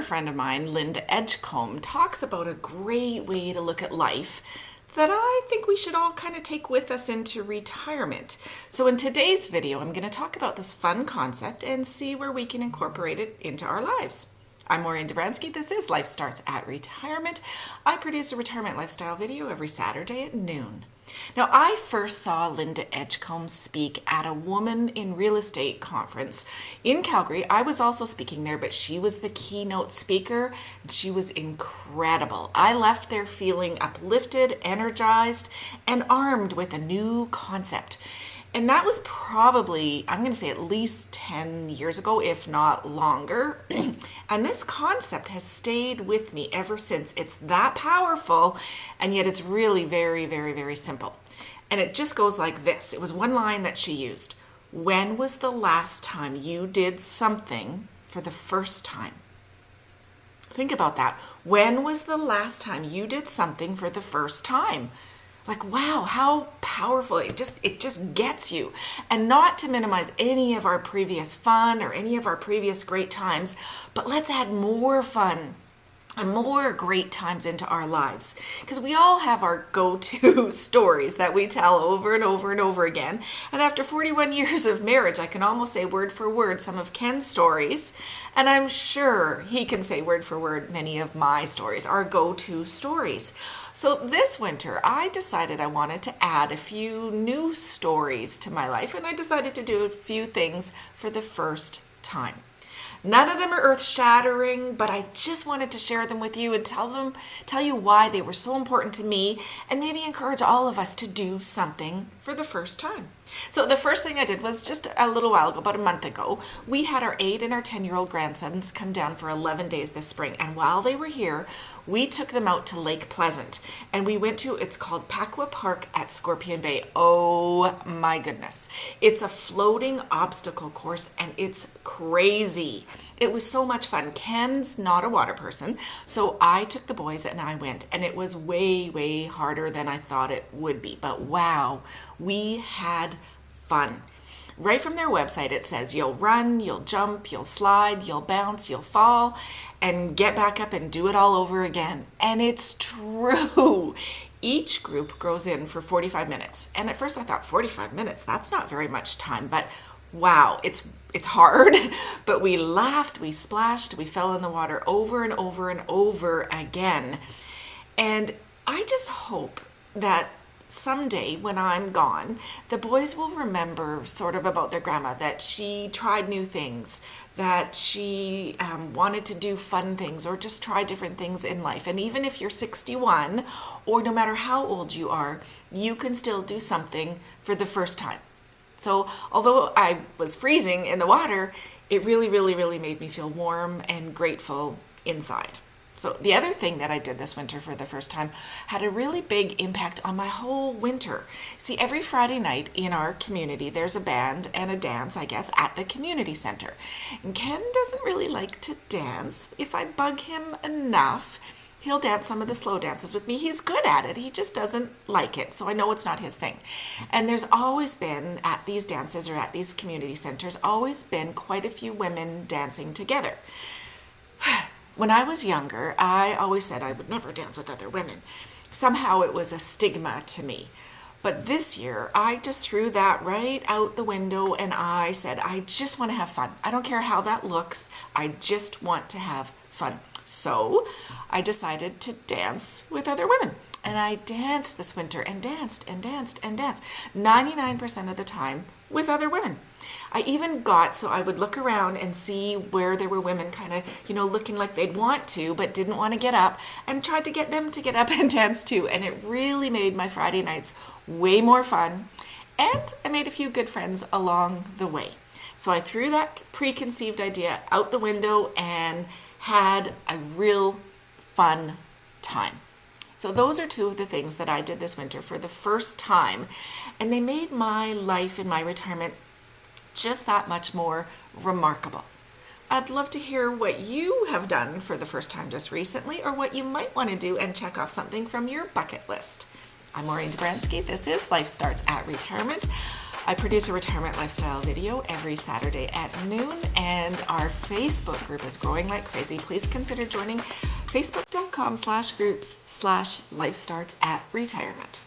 friend of mine, Linda Edgecombe, talks about a great way to look at life that I think we should all kind of take with us into retirement. So in today's video, I'm going to talk about this fun concept and see where we can incorporate it into our lives. I'm Maureen Dobransky. This is Life Starts at Retirement. I produce a retirement lifestyle video every Saturday at noon. Now, I first saw Linda Edgecombe speak at a Woman in Real Estate conference in Calgary. I was also speaking there, but she was the keynote speaker. She was incredible. I left there feeling uplifted, energized, and armed with a new concept. And that was probably, I'm going to say at least 10 years ago, if not longer. And this concept has stayed with me ever since. It's that powerful, and yet it's really very, very, very simple. And it just goes like this. It was one line that she used. When was the last time you did something for the first time? Think about that. When was the last time you did something for the first time? Like, wow, how powerful. It just gets you. And not to minimize any of our previous fun or any of our previous great times, but let's add more fun and more great times into our lives. Because we all have our go-to stories that we tell over and over and over again. And after 41 years of marriage, I can almost say word for word some of Ken's stories. And I'm sure he can say word for word many of my stories, our go-to stories. So this winter, I decided I wanted to add a few new stories to my life. And I decided to do a few things for the first time. None of them are earth-shattering, but I just wanted to share them with you and tell you why they were so important to me, and maybe encourage all of us to do something for the first time. So the first thing I did was just a little while ago, about a month ago, we had our 8 and our 10-year-old grandsons come down for 11 days this spring. And while they were here, we took them out to Lake Pleasant. And we went to, it's called Paqua Park at Scorpion Bay. Oh my goodness. It's a floating obstacle course and it's crazy. It was so much fun. Ken's not a water person, so I took the boys and I went. And it was way, way harder than I thought it would be. But wow, we had fun. Right from their website, it says you'll run, you'll jump, you'll slide, you'll bounce, you'll fall, and get back up and do it all over again. And it's true. Each group goes in for 45 minutes. And at first I thought 45 minutes, that's not very much time, but wow, it's hard. But we laughed, we splashed, we fell in the water over and over and over again. And I just hope that someday when I'm gone, the boys will remember sort of about their grandma, that she tried new things, that she wanted to do fun things or just try different things in life. And even if you're 61 or no matter how old you are, you can still do something for the first time. So although I was freezing in the water, it really, really, really made me feel warm and grateful inside. So the other thing that I did this winter for the first time had a really big impact on my whole winter. See, every Friday night in our community, there's a band and a dance, I guess, at the community center. And Ken doesn't really like to dance. If I bug him enough, he'll dance some of the slow dances with me. He's good at it. He just doesn't like it. So I know it's not his thing. And there's always been, at these dances or at these community centers, always been quite a few women dancing together. When I was younger, I always said I would never dance with other women. Somehow it was a stigma to me. But this year, I just threw that right out the window and I said, I just want to have fun. I don't care how that looks. I just want to have fun. So I decided to dance with other women. And I danced this winter and danced and danced and danced 99% of the time with other women. I even got, so I would look around and see where there were women kind of, looking like they'd want to, but didn't want to get up, and tried to get them to get up and dance too. And it really made my Friday nights way more fun. And I made a few good friends along the way. So I threw that preconceived idea out the window and had a real fun time. So those are two of the things that I did this winter for the first time. And they made my life in my retirement just that much more remarkable. I'd love to hear what you have done for the first time just recently, or what you might want to do and check off something from your bucket list. I'm Maureen Dobransky. This is Life Starts at Retirement. I produce a retirement lifestyle video every Saturday at noon, and our Facebook group is growing like crazy. Please consider joining facebook.com/groups/lifestarts@retirement.